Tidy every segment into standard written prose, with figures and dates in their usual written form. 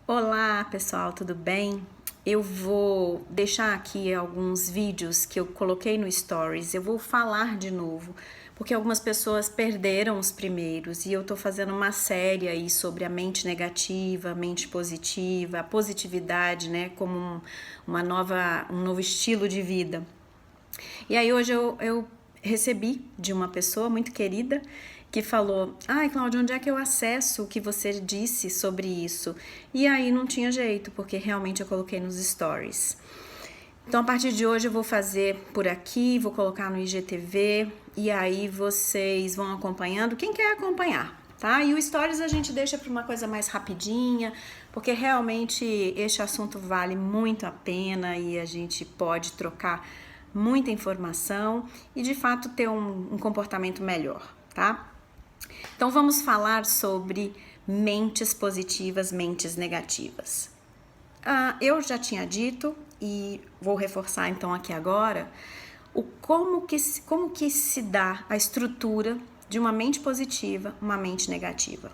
Olá pessoal, tudo bem? Eu vou deixar aqui alguns vídeos que eu coloquei no Stories. Eu vou falar de novo, porque algumas pessoas perderam os primeiros e eu tô fazendo uma série aí sobre a mente negativa, a mente positiva, a positividade, né, como um novo estilo de vida. E aí hoje eu recebi de uma pessoa muito querida que falou: "Ai, Cláudia, onde é que eu acesso o que você disse sobre isso?" E aí não tinha jeito, porque realmente eu coloquei nos stories. Então, a partir de hoje eu vou fazer por aqui, vou colocar no IGTV e aí vocês vão acompanhando, quem quer acompanhar, tá? E o Stories a gente deixa para uma coisa mais rapidinha, porque realmente este assunto vale muito a pena e a gente pode trocar muita informação e de fato ter um comportamento melhor, tá? Então vamos falar sobre mentes positivas, mentes negativas. Eu já tinha dito e vou reforçar então aqui agora como que se dá a estrutura de uma mente positiva, uma mente negativa.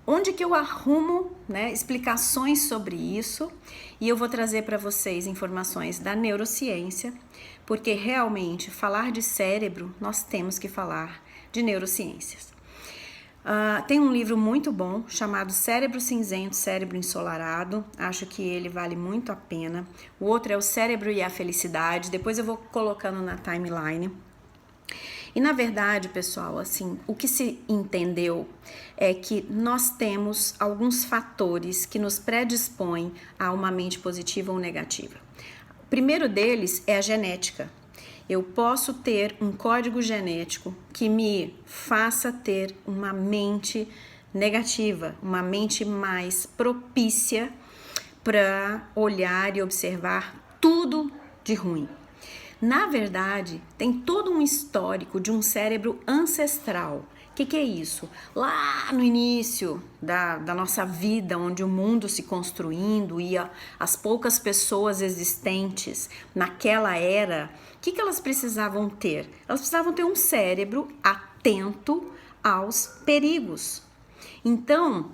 Onde que eu arrumo, né, explicações sobre isso, e eu vou trazer para vocês informações da neurociência, porque realmente falar de cérebro, nós temos que falar de neurociências. Tem um livro muito bom chamado Cérebro Cinzento, Cérebro Ensolarado. Acho que ele vale muito a pena. O outro é O Cérebro e a Felicidade. Depois eu vou colocando na timeline. E na verdade, pessoal, assim, o que se entendeu é que nós temos alguns fatores que nos predispõem a uma mente positiva ou negativa. O primeiro deles é a genética. Eu posso ter um código genético que me faça ter uma mente negativa, uma mente mais propícia para olhar e observar tudo de ruim. Na verdade, tem todo um histórico de um cérebro ancestral. O que é isso? Lá no início da nossa vida, onde o mundo se construindo e as poucas pessoas existentes naquela era, o que elas precisavam ter? Elas precisavam ter um cérebro atento aos perigos. Então,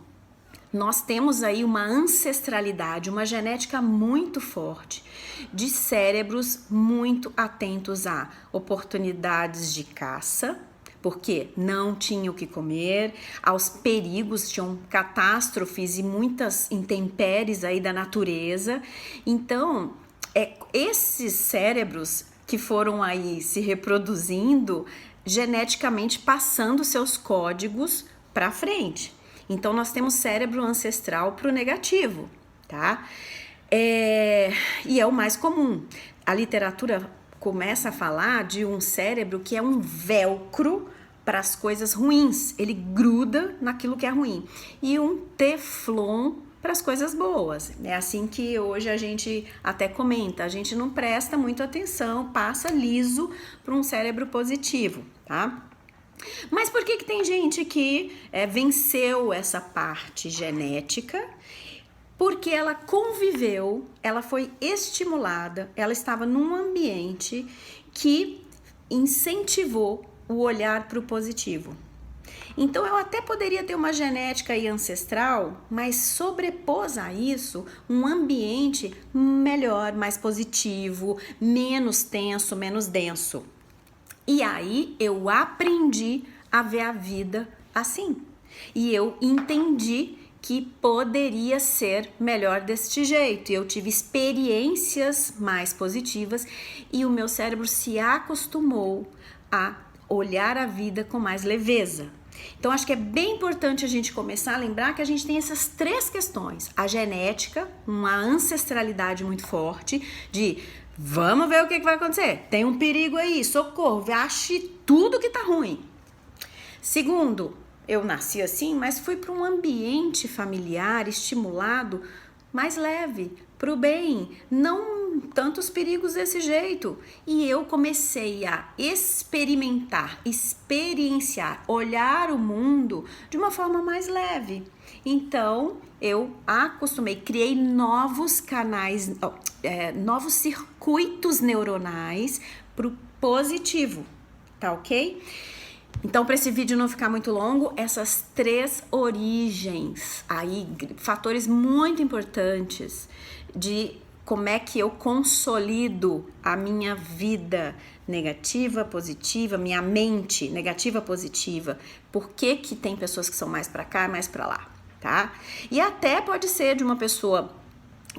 nós temos aí uma ancestralidade, uma genética muito forte de cérebros muito atentos a oportunidades de caça, porque não tinham o que comer, aos perigos, tinham catástrofes e muitas intempéries aí da natureza. Então, esses cérebros que foram aí se reproduzindo, geneticamente passando seus códigos para frente. Então, nós temos cérebro ancestral para o negativo, tá? E é o mais comum. A literatura começa a falar de um cérebro que é um velcro para as coisas ruins. Ele gruda naquilo que é ruim. E um teflon para as coisas boas. É assim que hoje a gente até comenta. A gente não presta muito atenção, passa liso para um cérebro positivo, tá? Mas por que tem gente que venceu essa parte genética? Porque ela conviveu, ela foi estimulada, ela estava num ambiente que incentivou o olhar para o positivo. Então eu até poderia ter uma genética aí ancestral, mas sobrepôs a isso um ambiente melhor, mais positivo, menos tenso, menos denso. E aí eu aprendi a ver a vida assim. E eu entendi que poderia ser melhor deste jeito. Eu tive experiências mais positivas e o meu cérebro se acostumou a olhar a vida com mais leveza. Então, acho que é bem importante a gente começar a lembrar que a gente tem essas três questões. A genética, uma ancestralidade muito forte de vamos ver o que vai acontecer. Tem um perigo aí, socorro, ache tudo que tá ruim. Segundo, eu nasci assim, mas fui para um ambiente familiar estimulado mais leve, para o bem, não tantos perigos desse jeito. E eu comecei a experimentar, experienciar, olhar o mundo de uma forma mais leve. Então, eu acostumei, criei novos canais, novos circuitos neuronais para o positivo, tá ok? Então, para esse vídeo não ficar muito longo, essas 3 origens aí, fatores muito importantes de como é que eu consolido a minha vida negativa, positiva, minha mente negativa, positiva. Por que que tem pessoas que são mais para cá e mais para lá, tá? E até pode ser de uma pessoa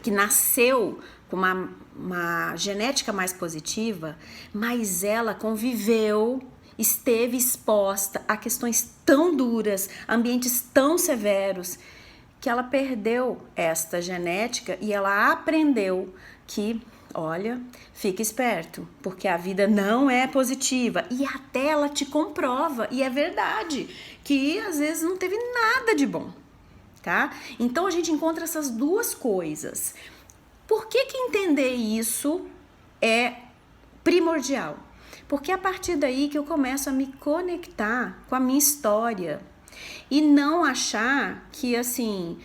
que nasceu com uma genética mais positiva, mas ela conviveu, esteve exposta a questões tão duras, ambientes tão severos, que ela perdeu esta genética e ela aprendeu que, olha, fica esperto, porque a vida não é positiva. E até ela te comprova, e é verdade, que às vezes não teve nada de bom, tá? Então a gente encontra essas 2 coisas. Por que que entender isso é primordial? Porque é a partir daí que eu começo a me conectar com a minha história e não achar que assim,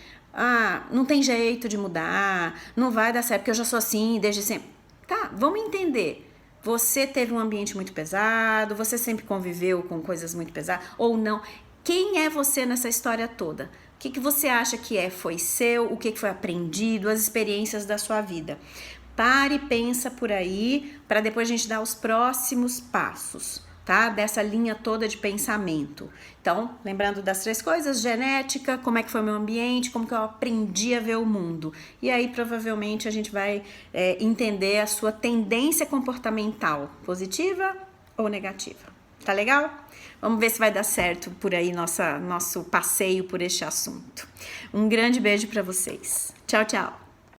não tem jeito de mudar, não vai dar certo porque eu já sou assim desde sempre. Tá, vamos entender. Você teve um ambiente muito pesado, você sempre conviveu com coisas muito pesadas ou não? Quem é você nessa história toda? O que você acha que foi seu? O que foi aprendido? As experiências da sua vida? Pare e pensa por aí, para depois a gente dar os próximos passos, tá? Dessa linha toda de pensamento. Então, lembrando das 3 coisas, genética, como é que foi o meu ambiente, como que eu aprendi a ver o mundo. E aí, provavelmente, a gente vai entender a sua tendência comportamental, positiva ou negativa. Tá legal? Vamos ver se vai dar certo por aí nosso passeio por este assunto. Um grande beijo para vocês. Tchau, tchau.